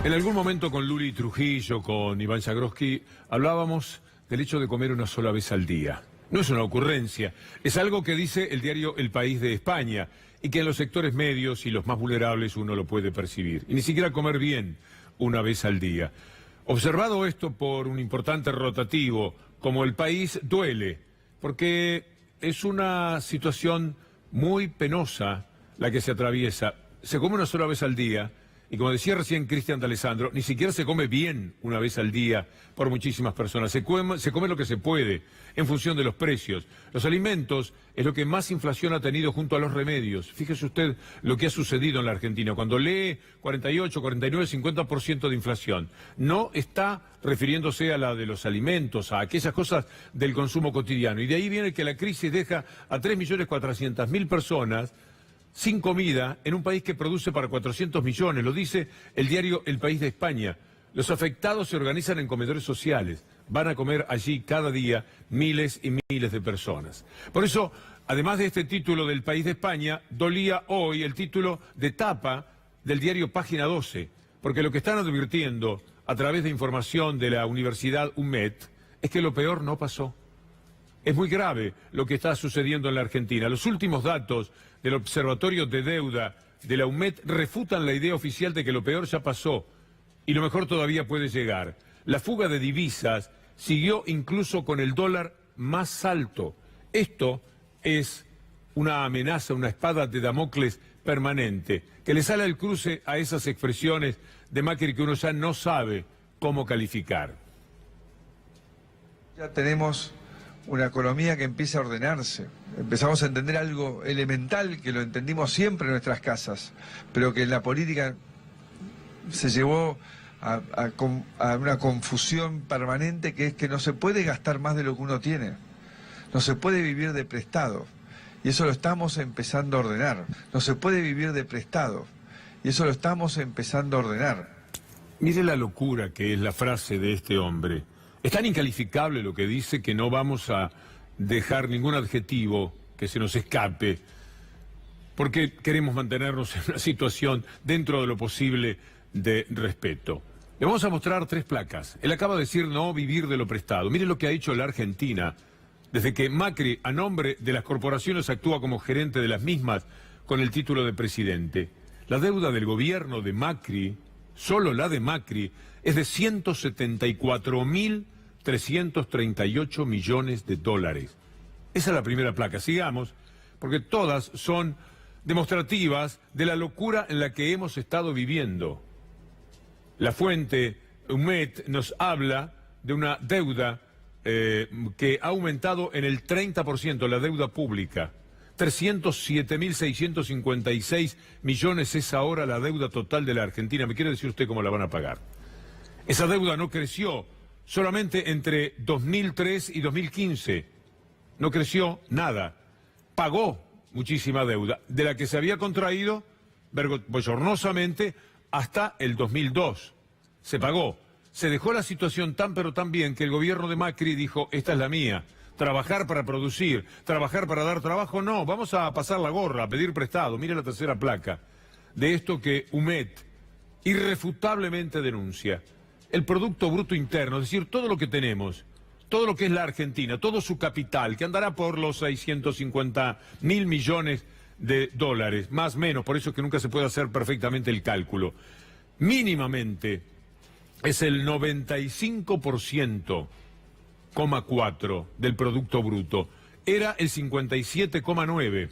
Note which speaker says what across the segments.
Speaker 1: En algún momento con Luli Trujillo, con Iván Jagroski, hablábamos del hecho de comer una sola vez al día. No es una ocurrencia, es algo que dice el diario El País de España y que en los sectores medios y los más vulnerables uno lo puede percibir. Y ni siquiera comer bien una vez al día. Observado esto por un importante rotativo como El País, duele, porque es una situación muy penosa la que se atraviesa. Se come una sola vez al día. Y como decía recién Cristian D'Alessandro, ni siquiera se come bien una vez al día por muchísimas personas. Se come lo que se puede, en función de los precios. Los alimentos es lo que más inflación ha tenido junto a los remedios. Fíjese usted lo que ha sucedido en la Argentina. Cuando lee 48, 49, 50% de inflación, no está refiriéndose a la de los alimentos, a aquellas cosas del consumo cotidiano. Y de ahí viene que la crisis deja a 3.400.000 personas sin comida en un país que produce para 400 millones, lo dice el diario El País de España. Los afectados se organizan en comedores sociales, van a comer allí cada día miles y miles de personas. Por eso, además de este título del País de España, dolía hoy el título de tapa del diario Página 12, porque lo que están advirtiendo a través de información de la Universidad UMED es que lo peor no pasó. Es muy grave lo que está sucediendo en la Argentina. Los últimos datos del Observatorio de Deuda de la UMED refutan la idea oficial de que lo peor ya pasó y lo mejor todavía puede llegar. La fuga de divisas siguió incluso con el dólar más alto. Esto es una amenaza, una espada de Damocles permanente, que le sale al cruce a esas expresiones de Macri que uno ya no sabe cómo calificar.
Speaker 2: Ya tenemos una economía que empieza a ordenarse. Empezamos a entender algo elemental que lo entendimos siempre en nuestras casas, pero que en la política se llevó a una confusión permanente, que es que no se puede gastar más de lo que uno tiene. No se puede vivir de prestado. Y eso lo estamos empezando a ordenar. No se puede vivir de prestado. Y eso lo estamos empezando a ordenar.
Speaker 1: Mire la locura que es la frase de este hombre. Es tan incalificable lo que dice que no vamos a dejar ningún adjetivo que se nos escape, porque queremos mantenernos en una situación dentro de lo posible de respeto. Le vamos a mostrar 3 placas. Él acaba de decir no vivir de lo prestado. Mire lo que ha hecho la Argentina desde que Macri, a nombre de las corporaciones, actúa como gerente de las mismas con el título de presidente. La deuda del gobierno de Macri, solo la de Macri, es de 174.338 millones de dólares. Esa es la primera placa. Sigamos, porque todas son demostrativas de la locura en la que hemos estado viviendo. La fuente UMED nos habla de una deuda que ha aumentado en el 30%, la deuda pública. 307.656 millones es ahora la deuda total de la Argentina. ¿Me quiere decir usted cómo la van a pagar? Esa deuda no creció solamente entre 2003 y 2015. No creció nada. Pagó muchísima deuda, de la que se había contraído bochornosamente hasta el 2002. Se pagó. Se dejó la situación tan pero tan bien que el gobierno de Macri dijo, esta es la mía. Trabajar para producir, trabajar para dar trabajo, no, vamos a pasar la gorra, a pedir prestado. Mire la tercera placa de esto que UMED irrefutablemente denuncia. El Producto Bruto Interno, es decir, todo lo que tenemos, todo lo que es la Argentina, todo su capital, que andará por los 650.000 millones de dólares, más o menos, por eso es que nunca se puede hacer perfectamente el cálculo. Mínimamente es el 95,4% del Producto Bruto. Era el 57,9%.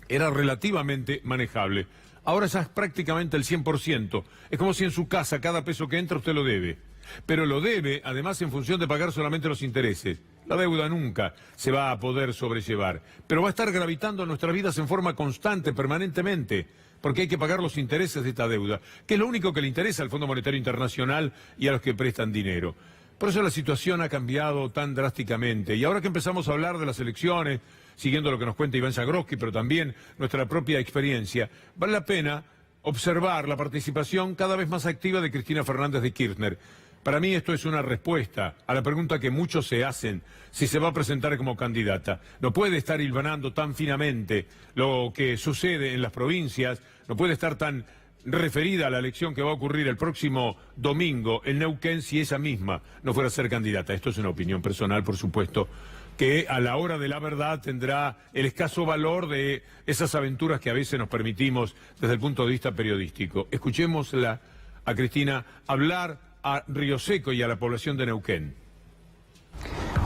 Speaker 1: Era relativamente manejable. Ahora ya es prácticamente el 100%. Es como si en su casa cada peso que entra usted lo debe. Pero lo debe, además, en función de pagar solamente los intereses. La deuda nunca se va a poder sobrellevar. Pero va a estar gravitando en nuestras vidas en forma constante, permanentemente. Porque hay que pagar los intereses de esta deuda, que es lo único que le interesa al Fondo Monetario Internacional y a los que prestan dinero. Por eso la situación ha cambiado tan drásticamente. Y ahora que empezamos a hablar de las elecciones, siguiendo lo que nos cuenta Iván Jagroski, pero también nuestra propia experiencia, vale la pena observar la participación cada vez más activa de Cristina Fernández de Kirchner. Para mí esto es una respuesta a la pregunta que muchos se hacen, si se va a presentar como candidata. No puede estar hilvanando tan finamente lo que sucede en las provincias, no puede estar tan referida a la elección que va a ocurrir el próximo domingo en Neuquén si ella misma no fuera a ser candidata. Esto es una opinión personal, por supuesto, que a la hora de la verdad tendrá el escaso valor de esas aventuras que a veces nos permitimos desde el punto de vista periodístico. Escuchémosla a Cristina hablar a Río Seco y a la población de Neuquén.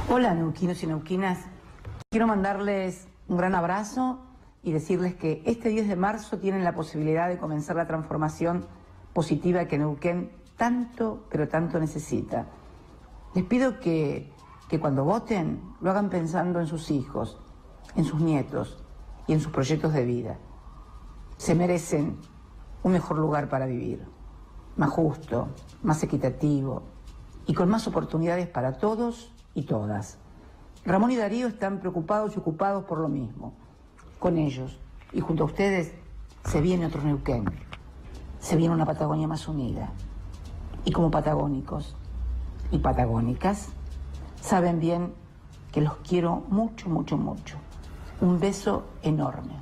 Speaker 3: Hola, neuquinos y neuquinas. Quiero mandarles un gran abrazo y decirles que este 10 de marzo tienen la posibilidad de comenzar la transformación positiva que Neuquén tanto, pero tanto necesita. Les pido que cuando voten lo hagan pensando en sus hijos, en sus nietos y en sus proyectos de vida. Se merecen un mejor lugar para vivir, más justo, más equitativo y con más oportunidades para todos y todas. Ramón y Darío están preocupados y ocupados por lo mismo. Con ellos y junto a ustedes se viene otro Neuquén, se viene una Patagonia más unida. Y como patagónicos y patagónicas, saben bien que los quiero mucho, mucho, mucho. Un beso enorme.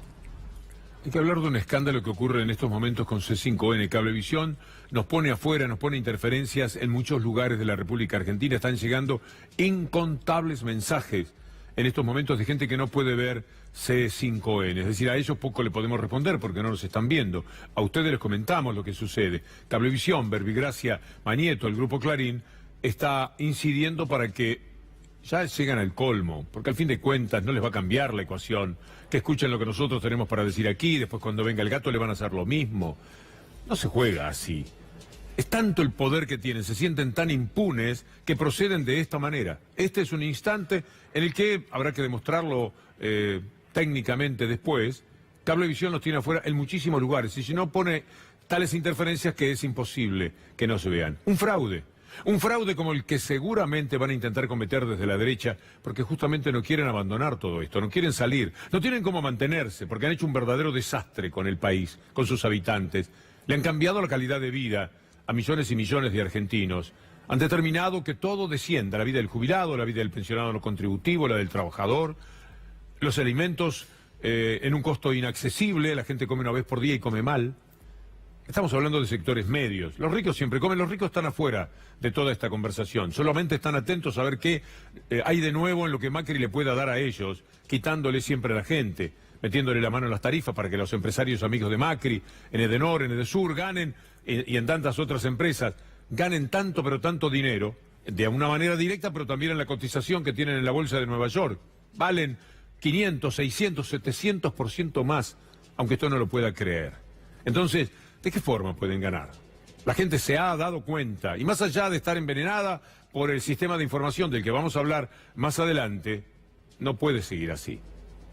Speaker 1: Hay que hablar de un escándalo que ocurre en estos momentos con C5N. Cablevisión nos pone afuera, nos pone interferencias en muchos lugares de la República Argentina. Están llegando incontables mensajes en estos momentos de gente que no puede ver C5N. Es decir, a ellos poco le podemos responder porque no nos están viendo. A ustedes les comentamos lo que sucede. Cablevisión, Verbigracia, Manieto, el Grupo Clarín, está incidiendo para que ya llegan al colmo, porque al fin de cuentas no les va a cambiar la ecuación, que escuchen lo que nosotros tenemos para decir aquí, después cuando venga el gato le van a hacer lo mismo. No se juega así. Es tanto el poder que tienen, se sienten tan impunes que proceden de esta manera. Este es un instante en el que habrá que demostrarlo técnicamente después. Cablevisión los tiene afuera en muchísimos lugares y si no pone tales interferencias que es imposible que no se vean. Un fraude como el que seguramente van a intentar cometer desde la derecha, porque justamente no quieren abandonar todo esto, no quieren salir, no tienen cómo mantenerse, porque han hecho un verdadero desastre con el país, con sus habitantes. Le han cambiado la calidad de vida a millones y millones de argentinos. Han determinado que todo descienda, la vida del jubilado, la vida del pensionado no contributivo, la del trabajador, los alimentos en un costo inaccesible, la gente come una vez por día y come mal. Estamos hablando de sectores medios. Los ricos siempre comen, los ricos están afuera de toda esta conversación. Solamente están atentos a ver qué hay de nuevo en lo que Macri le pueda dar a ellos, quitándole siempre a la gente, metiéndole la mano en las tarifas para que los empresarios amigos de Macri, en Edenor, en Edesur, ganen, y en tantas otras empresas, ganen tanto pero tanto dinero, de una manera directa, pero también en la cotización que tienen en la Bolsa de Nueva York. Valen 500, 600, 700% más, aunque esto no lo pueda creer. Entonces, ¿de qué forma pueden ganar? La gente se ha dado cuenta, y más allá de estar envenenada por el sistema de información del que vamos a hablar más adelante, no puede seguir así.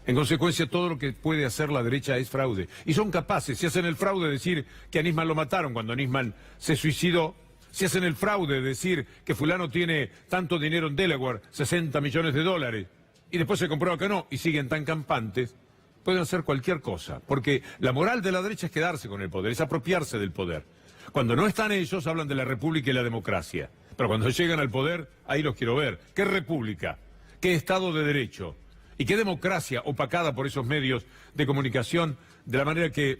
Speaker 1: En consecuencia, todo lo que puede hacer la derecha es fraude. Y son capaces, si hacen el fraude de decir que a Nisman lo mataron cuando Nisman se suicidó, si hacen el fraude de decir que fulano tiene tanto dinero en Delaware, 60 millones de dólares, y después se comprueba que no, y siguen tan campantes, pueden hacer cualquier cosa, porque la moral de la derecha es quedarse con el poder, es apropiarse del poder. Cuando no están ellos, hablan de la república y la democracia. Pero cuando llegan al poder, ahí los quiero ver. ¿Qué república? ¿Qué Estado de Derecho? ¿Y qué democracia opacada por esos medios de comunicación? De la manera que,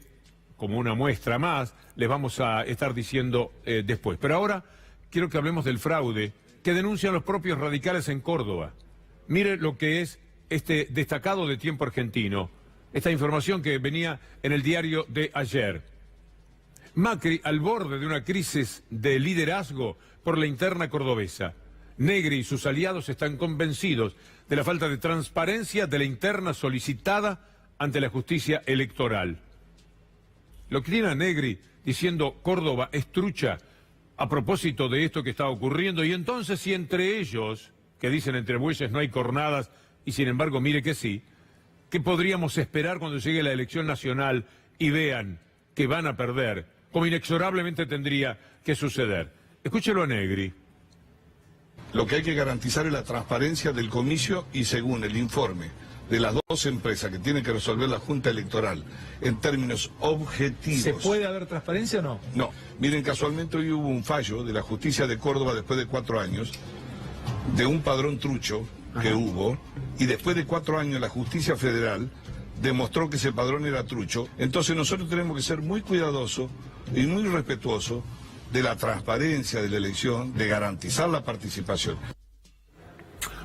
Speaker 1: como una muestra más, les vamos a estar diciendo después. Pero ahora quiero que hablemos del fraude que denuncian los propios radicales en Córdoba. Mire lo que es este destacado de Tiempo Argentino. Esta información que venía en el diario de ayer. Macri al borde de una crisis de liderazgo por la interna cordobesa. Negri y sus aliados están convencidos de la falta de transparencia de la interna solicitada ante la justicia electoral. Lo que tiene a Negri diciendo Córdoba es trucha a propósito de esto que está ocurriendo. Y entonces, si entre ellos, que dicen entre bueyes no hay cornadas, y sin embargo mire que sí, ¿qué podríamos esperar cuando llegue la elección nacional y vean que van a perder, como inexorablemente tendría que suceder? Escúchelo a Negri.
Speaker 4: Lo que hay que garantizar es la transparencia del comicio y según el informe de las dos empresas que tiene que resolver la Junta Electoral en términos objetivos.
Speaker 5: ¿Se puede haber transparencia o no?
Speaker 4: No. Miren, casualmente hoy hubo un fallo de la justicia de Córdoba después de 4 años de un padrón trucho que hubo, y después de 4 años la justicia federal demostró que ese padrón era trucho. Entonces nosotros tenemos que ser muy cuidadosos y muy respetuoso de la transparencia de la elección, de garantizar la participación.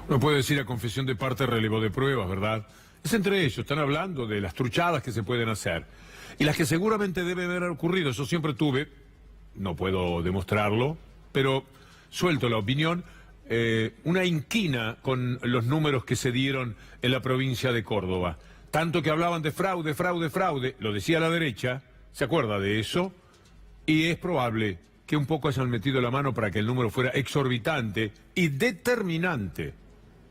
Speaker 1: Uno puede decir a confesión de parte relevo de pruebas, ¿verdad? Es entre ellos, están hablando de las truchadas que se pueden hacer y las que seguramente deben haber ocurrido. Yo siempre tuve, no puedo demostrarlo, pero suelto la opinión, una inquina con los números que se dieron en la provincia de Córdoba. Tanto que hablaban de fraude, fraude, fraude, lo decía la derecha, ¿se acuerda de eso? Y es probable que un poco hayan metido la mano para que el número fuera exorbitante y determinante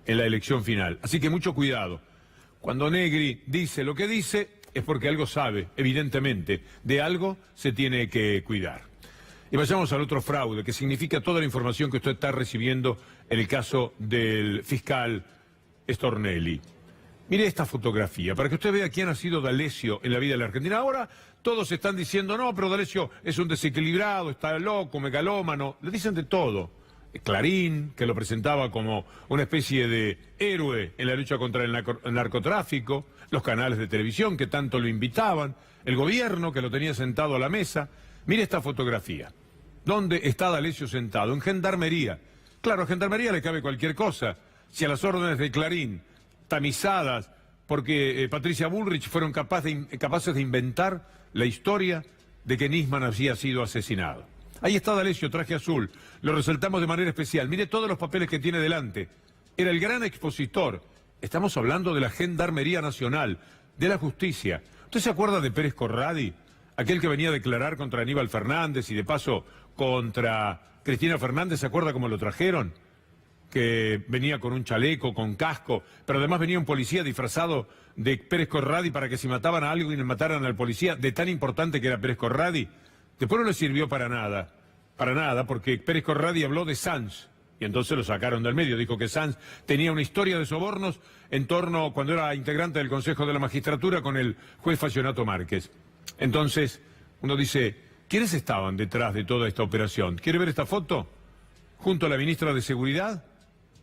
Speaker 1: en la elección final. Así que mucho cuidado. Cuando Negri dice lo que dice, es porque algo sabe, evidentemente. De algo se tiene que cuidar. Y vayamos al otro fraude, que significa toda la información que usted está recibiendo en el caso del fiscal Stornelli. Mire esta fotografía, para que usted vea quién ha sido D'Alessio en la vida de la Argentina. Ahora todos están diciendo, no, pero D'Alessio es un desequilibrado, está loco, megalómano. Le dicen de todo. Clarín, que lo presentaba como una especie de héroe en la lucha contra el narcotráfico, los canales de televisión que tanto lo invitaban, el gobierno que lo tenía sentado a la mesa. Mire esta fotografía. ¿Dónde está D'Alessio sentado? En Gendarmería. Claro, a Gendarmería le cabe cualquier cosa. Si a las órdenes de Clarín, tamizadas, porque Patricia Bullrich fueron capaces de inventar la historia de que Nisman había sido asesinado. Ahí está D'Alessio, traje azul. Lo resaltamos de manera especial. Mire todos los papeles que tiene delante. Era el gran expositor. Estamos hablando de la Gendarmería Nacional, de la Justicia. ¿Usted se acuerda de Pérez Corradi? Aquel que venía a declarar contra Aníbal Fernández y de paso contra Cristina Fernández. ¿Se acuerda cómo lo trajeron? Que venía con un chaleco, con casco, pero además venía un policía disfrazado de Pérez Corradi para que si mataban a alguien mataran al policía, de tan importante que era Pérez Corradi. Después no le sirvió para nada, porque Pérez Corradi habló de Sanz, y entonces lo sacaron del medio. Dijo que Sanz tenía una historia de sobornos en torno, cuando era integrante del Consejo de la Magistratura, con el juez Fallonato Márquez. Entonces, uno dice, ¿quiénes estaban detrás de toda esta operación? ¿Quiere ver esta foto? Junto a la ministra de Seguridad,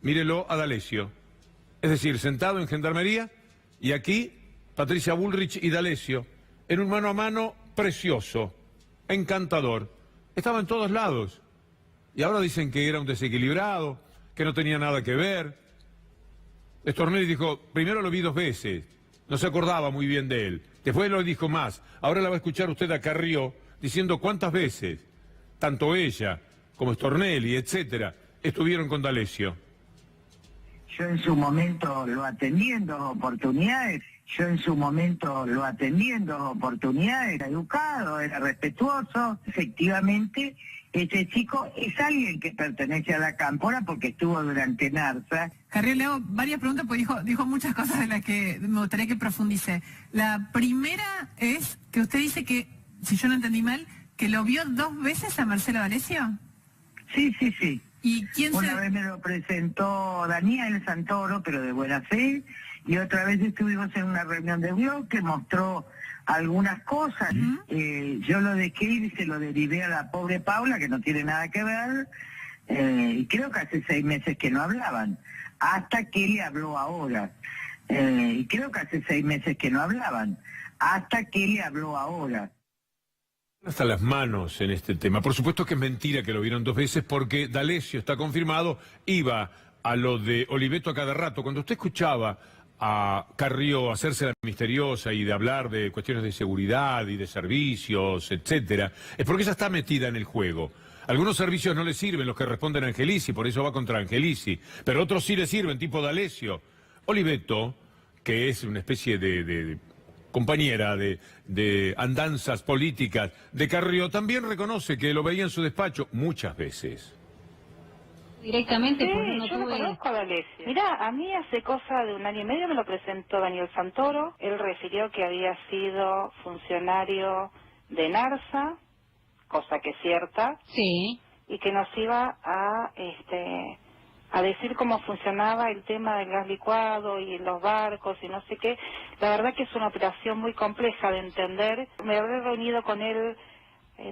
Speaker 1: mírelo a D'Alessio. Es decir, sentado en Gendarmería, y aquí Patricia Bullrich y D'Alessio, en un mano a mano precioso, encantador. Estaba en todos lados. Y ahora dicen que era un desequilibrado, que no tenía nada que ver. Stornelli dijo, primero lo vi 2 veces, no se acordaba muy bien de él. Después lo dijo más. Ahora la va a escuchar usted a Carrió diciendo cuántas veces, tanto ella como Stornelli, etcétera, estuvieron con D'Alessio.
Speaker 5: Yo en su momento lo atendí en 2 oportunidades. Era educado, era respetuoso. Efectivamente, ese chico es alguien que pertenece a la Cámpora porque estuvo durante NARSA.
Speaker 6: Carrió, le hago varias preguntas porque dijo muchas cosas de las que me gustaría que profundice. La primera es que usted dice que, si yo no entendí mal, que lo vio 2 veces a Marcelo D'Alessio.
Speaker 5: Sí.
Speaker 6: ¿Y quién
Speaker 5: Una vez me lo presentó Daniel Santoro, pero de buena fe, y otra vez estuvimos en una reunión de bloque, mostró algunas cosas. Yo lo dejé ir y se lo derivé a la pobre Paula, que no tiene nada que ver, y creo que hace 6 meses que no hablaban, hasta que le habló ahora.
Speaker 1: Hasta las manos en este tema. Por supuesto que es mentira que lo vieron 2 veces porque D'Alessio, está confirmado, iba a lo de Oliveto a cada rato. Cuando usted escuchaba a Carrió hacerse la misteriosa y de hablar de cuestiones de seguridad y de servicios, etcétera, es porque ella está metida en el juego. Algunos servicios no le sirven, los que responden a Angelici, por eso va contra Angelici, pero otros sí le sirven, tipo D'Alessio. Oliveto, que es una especie de compañera de andanzas políticas de Carrió, también reconoce que lo veía en su despacho muchas veces.
Speaker 7: Directamente,
Speaker 8: sí,
Speaker 7: porque no
Speaker 8: yo lo
Speaker 7: tuve...
Speaker 8: conozco a D'Alessio. Mirá, a mí hace cosa de 1 año y medio me lo presentó Daniel Santoro. Él refirió que había sido funcionario de NARSA, cosa que es cierta.
Speaker 7: Sí.
Speaker 8: Y que nos iba a decir cómo funcionaba el tema del gas licuado y los barcos y no sé qué. La verdad que es una operación muy compleja de entender. Me habré reunido con él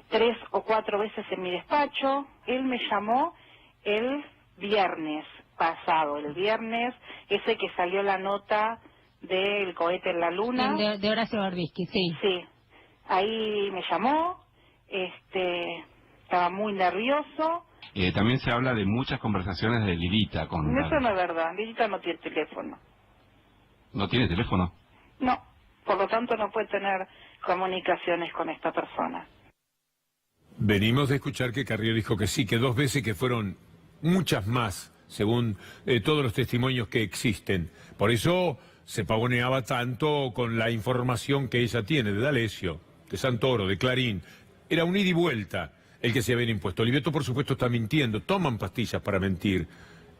Speaker 8: 3 o 4 veces en mi despacho. Él me llamó el viernes pasado, el viernes ese que salió la nota del cohete en la luna.
Speaker 7: De Horacio Berbisky, sí.
Speaker 8: Sí, ahí me llamó, estaba muy nervioso.
Speaker 9: También se habla de muchas conversaciones de Lilita con...
Speaker 8: Eso no es verdad, Lilita no tiene teléfono.
Speaker 9: ¿No tiene teléfono?
Speaker 8: No, por lo tanto no puede tener comunicaciones con esta persona.
Speaker 1: Venimos de escuchar que Carrió dijo que sí, que 2 veces, que fueron muchas más, según todos los testimonios que existen. Por eso se pavoneaba tanto con la información que ella tiene de D'Alessio, de Santoro, de Clarín. Era un ida y vuelta el que se habían impuesto. Oliveto, por supuesto, está mintiendo. Toman pastillas para mentir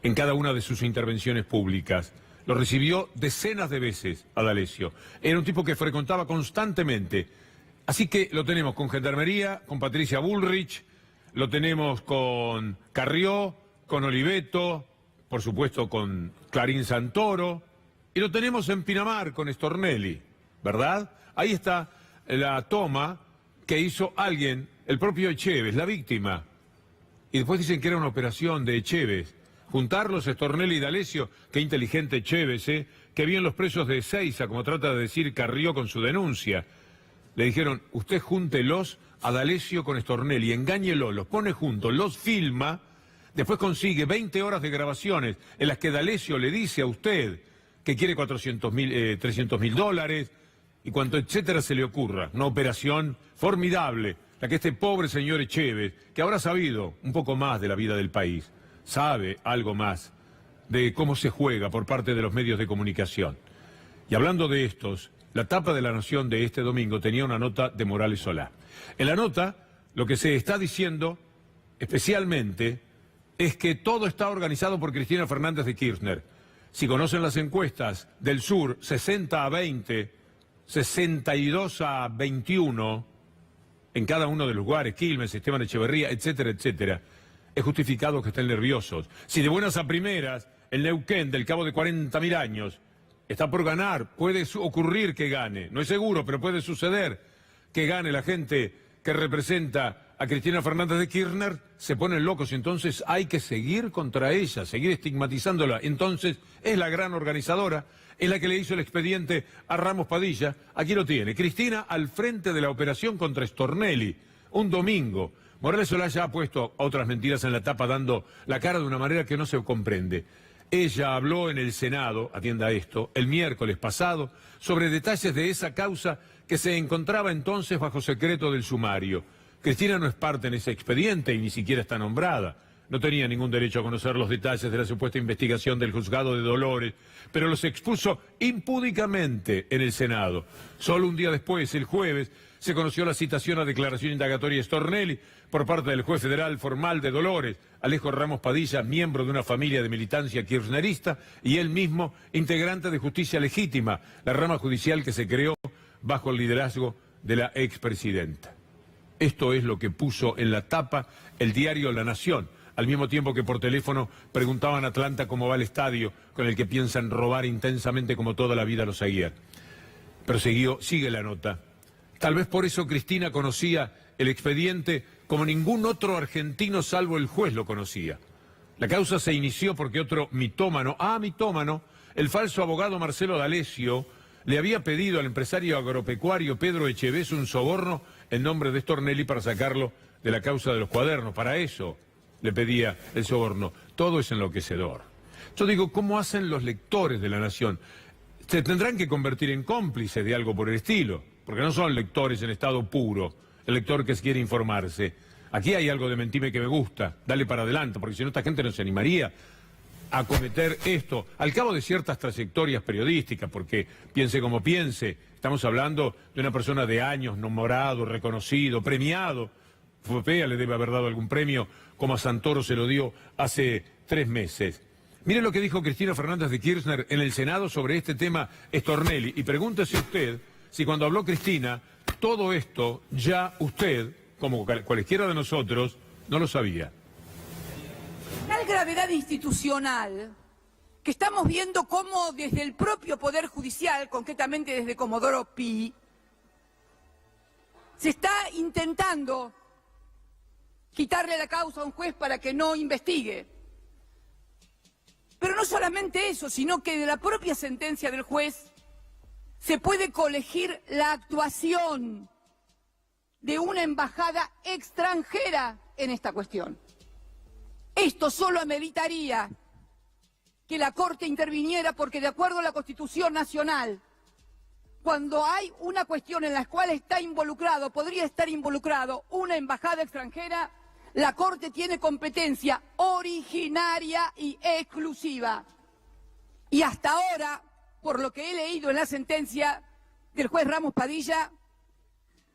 Speaker 1: en cada una de sus intervenciones públicas. Lo recibió decenas de veces a D'Alessio. Era un tipo que frecuentaba constantemente. Así que lo tenemos con Gendarmería, con Patricia Bullrich, lo tenemos con Carrió, con Oliveto, por supuesto con Clarín Santoro, y lo tenemos en Pinamar con Stornelli, ¿verdad? Ahí está la toma que hizo alguien, el propio Echeves, la víctima. Y después dicen que era una operación de Echeves. Juntarlos, Stornelli y D'Alessio, qué inteligente Echeves, qué bien los presos de Ezeiza, como trata de decir Carrió con su denuncia. Le dijeron, usted júntelos a D'Alessio con Stornelli, engáñelo, los pone juntos, los filma, después consigue 20 horas de grabaciones en las que D'Alessio le dice a usted que quiere 300.000 dólares y cuanto etcétera se le ocurra. Una operación formidable, la que este pobre señor Echeves, que habrá sabido un poco más de la vida del país, sabe algo más de cómo se juega por parte de los medios de comunicación. Y hablando de estos, la tapa de La Nación de este domingo tenía una nota de Morales Solá. En la nota, lo que se está diciendo, especialmente, es que todo está organizado por Cristina Fernández de Kirchner. Si conocen las encuestas del sur, 60 a 20, 62 a 21, en cada uno de los lugares, Quilmes, Esteban Echeverría, etcétera, etcétera, es justificado que estén nerviosos. Si de buenas a primeras, el Neuquén del cabo de 40.000 años está por ganar, puede ocurrir que gane, no es seguro, pero puede suceder que gane la gente que representa a Cristina Fernández de Kirchner, se ponen locos, entonces hay que seguir contra ella, seguir estigmatizándola. Entonces es la gran organizadora, es la que le hizo el expediente a Ramos Padilla. Aquí lo tiene, Cristina al frente de la operación contra Stornelli, un domingo. Morales Solá ya ha puesto otras mentiras en la tapa, dando la cara de una manera que no se comprende. Ella habló en el Senado, atienda esto, el miércoles pasado, sobre detalles de esa causa que se encontraba entonces bajo secreto del sumario. Cristina no es parte en ese expediente y ni siquiera está nombrada. No tenía ningún derecho a conocer los detalles de la supuesta investigación del juzgado de Dolores, pero los expuso impúdicamente en el Senado. Solo un día después, el jueves, se conoció la citación a declaración indagatoria de Stornelli por parte del juez federal formal de Dolores, Alejo Ramos Padilla, miembro de una familia de militancia kirchnerista, y él mismo, integrante de Justicia Legítima, la rama judicial que se creó bajo el liderazgo de la expresidenta. Esto es lo que puso en la tapa el diario La Nación, al mismo tiempo que por teléfono preguntaban a Atlanta cómo va el estadio con el que piensan robar intensamente como toda la vida los Aguiar. Pero sigue la nota. Tal vez por eso Cristina conocía el expediente como ningún otro argentino salvo el juez lo conocía. La causa se inició porque otro mitómano, el falso abogado Marcelo D'Alessio, le había pedido al empresario agropecuario Pedro Echeves un soborno en nombre de Stornelli para sacarlo de la causa de los cuadernos. Para eso le pedía el soborno. Todo es enloquecedor. Yo digo, ¿cómo hacen los lectores de La Nación? Se tendrán que convertir en cómplices de algo por el estilo, porque no son lectores en estado puro, el lector que quiere informarse. Aquí hay algo de mentime que me gusta, dale para adelante, porque si no esta gente no se animaría a cometer esto, al cabo de ciertas trayectorias periodísticas, porque piense como piense, estamos hablando de una persona de años, nombrado, reconocido, premiado. FOPEA le debe haber dado algún premio, como a Santoro se lo dio hace 3 meses. Mire lo que dijo Cristina Fernández de Kirchner en el Senado sobre este tema Stornelli, y pregúntese usted si cuando habló Cristina, todo esto ya usted, como cualquiera de nosotros, no lo sabía.
Speaker 10: Tal gravedad institucional que estamos viendo cómo desde el propio Poder Judicial, concretamente desde Comodoro Pi, se está intentando quitarle la causa a un juez para que no investigue. Pero no solamente eso, sino que de la propia sentencia del juez se puede colegir la actuación de una embajada extranjera en esta cuestión. Esto solo ameritaría que la Corte interviniera porque, de acuerdo a la Constitución Nacional, cuando hay una cuestión en la cual está involucrado, podría estar involucrado una embajada extranjera, la Corte tiene competencia originaria y exclusiva. Y hasta ahora, por lo que he leído en la sentencia del juez Ramos Padilla,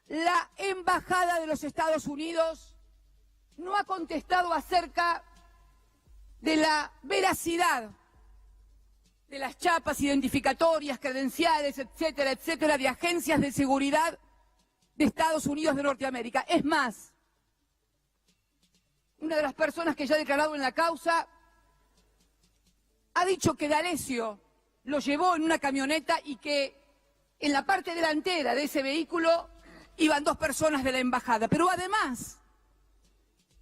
Speaker 10: la Embajada de los Estados Unidos no ha contestado acerca de la veracidad de las chapas identificatorias, credenciales, etcétera, etcétera, de agencias de seguridad de Estados Unidos de Norteamérica. Es más, una de las personas que ya ha declarado en la causa ha dicho que D'Alessio lo llevó en una camioneta y que en la parte delantera de ese vehículo iban 2 personas de la embajada. Pero además,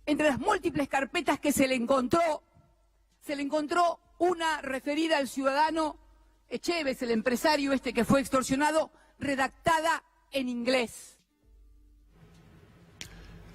Speaker 10: entre las múltiples carpetas que se le encontró una referida al ciudadano Echeves, el empresario este que fue extorsionado, redactada en inglés.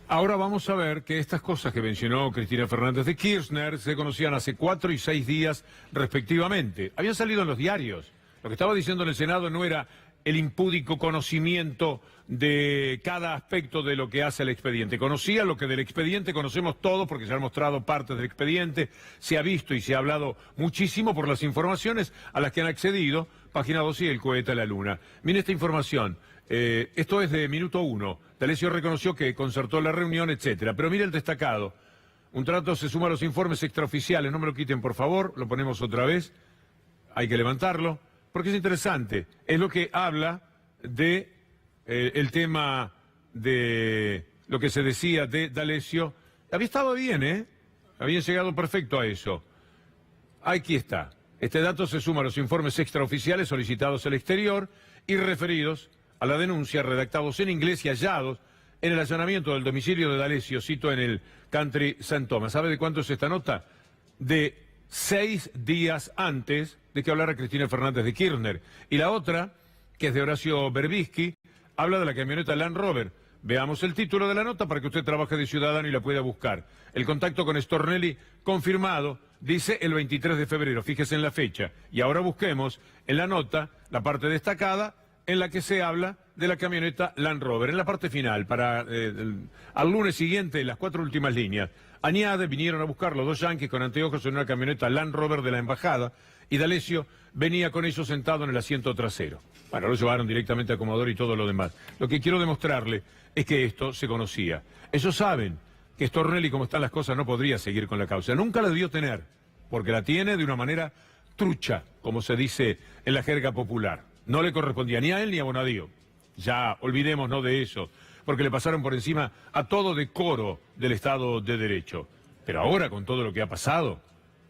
Speaker 1: Ahora vamos a ver que estas cosas que mencionó Cristina Fernández de Kirchner se conocían hace 4 y 6 días respectivamente. Habían salido en los diarios. Lo que estaba diciendo en el Senado no era el impúdico conocimiento de cada aspecto de lo que hace el expediente. Conocía lo que del expediente conocemos todos porque se han mostrado partes del expediente, se ha visto y se ha hablado muchísimo por las informaciones a las que han accedido, página 2 y el cohete a la luna. Miren esta información, esto es de minuto 1, D'Alessio reconoció que concertó la reunión, etcétera, pero mire el destacado, un trato se suma a los informes extraoficiales, no me lo quiten por favor, lo ponemos otra vez, hay que levantarlo, porque es interesante, es lo que habla de el tema de lo que se decía de D'Alessio. Había estado bien, habían llegado perfecto a eso. Aquí está. Este dato se suma a los informes extraoficiales solicitados al exterior y referidos a la denuncia, redactados en inglés y hallados en el allanamiento del domicilio de D'Alessio, cito en el Country St. Thomas. ¿Sabe de cuánto es esta nota? De 6 días antes de que hablara Cristina Fernández de Kirchner. Y la otra, que es de Horacio Berbisky, habla de la camioneta Land Rover. Veamos el título de la nota para que usted trabaje de ciudadano y la pueda buscar. El contacto con Stornelli confirmado, dice el 23 de febrero, fíjese en la fecha. Y ahora busquemos en la nota la parte destacada en la que se habla de la camioneta Land Rover. En la parte final, para al lunes siguiente, las 4 últimas líneas. Añade, vinieron a buscar los 2 yanquis con anteojos en una camioneta Land Rover de la embajada y D'Alessio venía con ellos sentado en el asiento trasero. Bueno, lo llevaron directamente a Comodoro y todo lo demás. Lo que quiero demostrarle es que esto se conocía. Ellos saben que Stornelli, como están las cosas, no podría seguir con la causa. Nunca la debió tener, porque la tiene de una manera trucha, como se dice en la jerga popular. No le correspondía ni a él ni a Bonadío. Ya olvidémonos de eso, porque le pasaron por encima a todo decoro del Estado de Derecho. Pero ahora, con todo lo que ha pasado,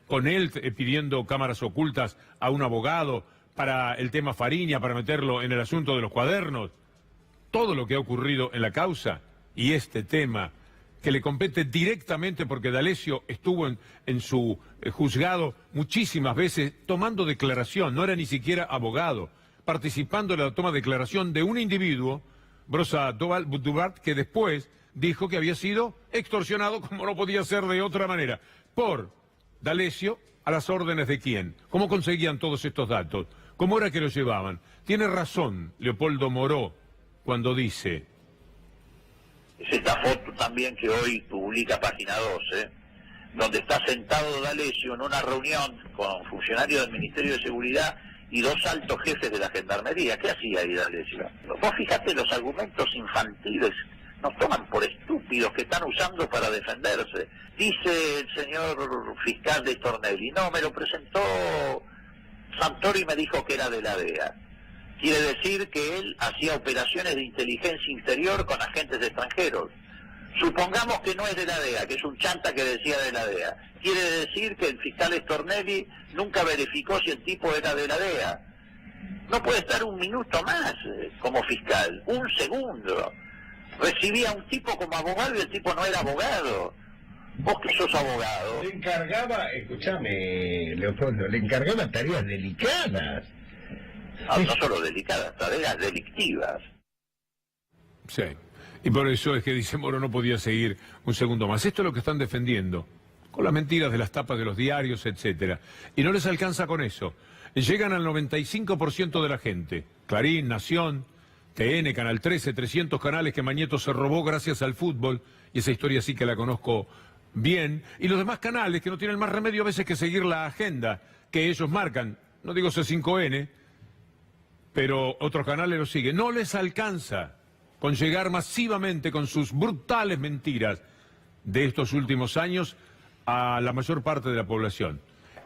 Speaker 1: con él pidiendo cámaras ocultas a un abogado para el tema Fariña, para meterlo en el asunto de los cuadernos, todo lo que ha ocurrido en la causa y este tema que le compete directamente porque D'Alessio estuvo en su juzgado muchísimas veces tomando declaración, no era ni siquiera abogado, participando en la toma de declaración de un individuo, Brosa Dubart, que después dijo que había sido extorsionado, como no podía ser de otra manera, por D'Alessio, a las órdenes de quién. ¿Cómo conseguían todos estos datos? ¿Cómo era que los llevaban? Tiene razón Leopoldo Moró cuando dice...
Speaker 11: Es esta foto también que hoy publica Página 12, donde está sentado D'Alessio en una reunión con funcionarios del Ministerio de Seguridad y 2 altos jefes de la Gendarmería. ¿Qué hacía ahí D'Alessio? Vos fijate los argumentos infantiles, nos toman por estúpidos que están usando para defenderse. Dice el señor fiscal de Stornelli, no, me lo presentó Santoro y me dijo que era de la DEA. Quiere decir que él hacía operaciones de inteligencia interior con agentes extranjeros. Supongamos que no es de la DEA, que es un chanta que decía de la DEA. Quiere decir que el fiscal Stornelli nunca verificó si el tipo era de la DEA. No puede estar un minuto más como fiscal, un segundo. Recibía a un tipo como abogado y el tipo no era abogado. Vos que sos abogado.
Speaker 12: Le encargaba, escúchame, Leopoldo, le encargaba tareas delicadas.
Speaker 11: No solo delicadas, tareas delictivas.
Speaker 1: Sí. Y por eso es que dice Moro no podía seguir un segundo más. Esto es lo que están defendiendo, con las mentiras de las tapas de los diarios, etcétera. Y no les alcanza con eso. Llegan al 95% de la gente. Clarín, Nación, TN, Canal 13, 300 canales que Mañeto se robó gracias al fútbol. Y esa historia sí que la conozco bien. Y los demás canales que no tienen más remedio a veces que seguir la agenda que ellos marcan. No digo C5N, pero otros canales lo siguen. No les alcanza con llegar masivamente con sus brutales mentiras de estos últimos años a la mayor parte de la población.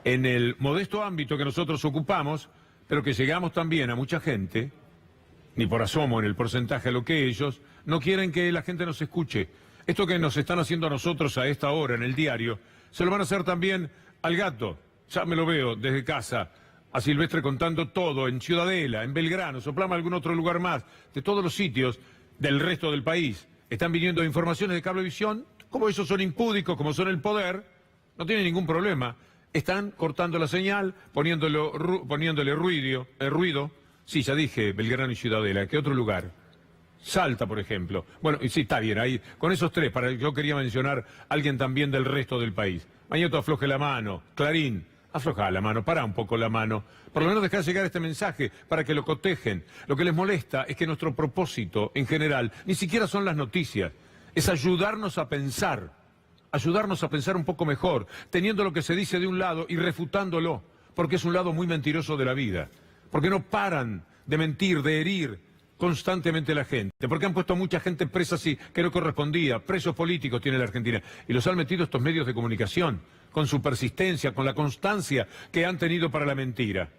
Speaker 1: En el modesto ámbito que nosotros ocupamos, pero que llegamos también a mucha gente, ni por asomo en el porcentaje a lo que ellos, no quieren que la gente nos escuche. Esto que nos están haciendo a nosotros a esta hora en el diario, se lo van a hacer también al Gato. Ya me lo veo desde casa, a Silvestre contando todo, en Ciudadela, en Belgrano, Soplama, algún otro lugar más, de todos los sitios del resto del país. Están viniendo informaciones de Cablevisión, como esos son impúdicos, como son el poder, no tienen ningún problema. Están cortando la señal, poniéndole ruido. Sí, ya dije, Belgrano y Ciudadela. ¿Qué otro lugar? Salta, por ejemplo. Bueno, y sí, está bien, ahí, con esos tres, yo quería mencionar a alguien también del resto del país. Mañeto, afloje la mano. Clarín, afloja la mano, para un poco la mano. Por lo menos dejar llegar este mensaje para que lo cotejen. Lo que les molesta es que nuestro propósito, en general, ni siquiera son las noticias. Es ayudarnos a pensar un poco mejor, teniendo lo que se dice de un lado y refutándolo, porque es un lado muy mentiroso de la vida, porque no paran de mentir, de herir constantemente a la gente, porque han puesto a mucha gente presa así, que no correspondía, presos políticos tiene la Argentina, y los han metido estos medios de comunicación, con su persistencia, con la constancia que han tenido para la mentira,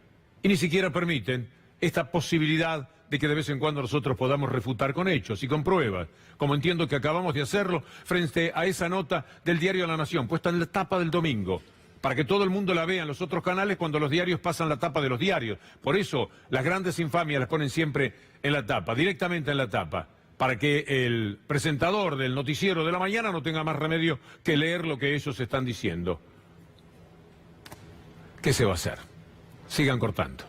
Speaker 1: y ni siquiera permiten esta posibilidad de que de vez en cuando nosotros podamos refutar con hechos y con pruebas, como entiendo que acabamos de hacerlo frente a esa nota del diario La Nación, puesta en la tapa del domingo, para que todo el mundo la vea en los otros canales cuando los diarios pasan la tapa de los diarios. Por eso las grandes infamias las ponen siempre en la tapa, directamente en la tapa, para que el presentador del noticiero de la mañana no tenga más remedio que leer lo que ellos están diciendo. ¿Qué se va a hacer? Sigan cortando.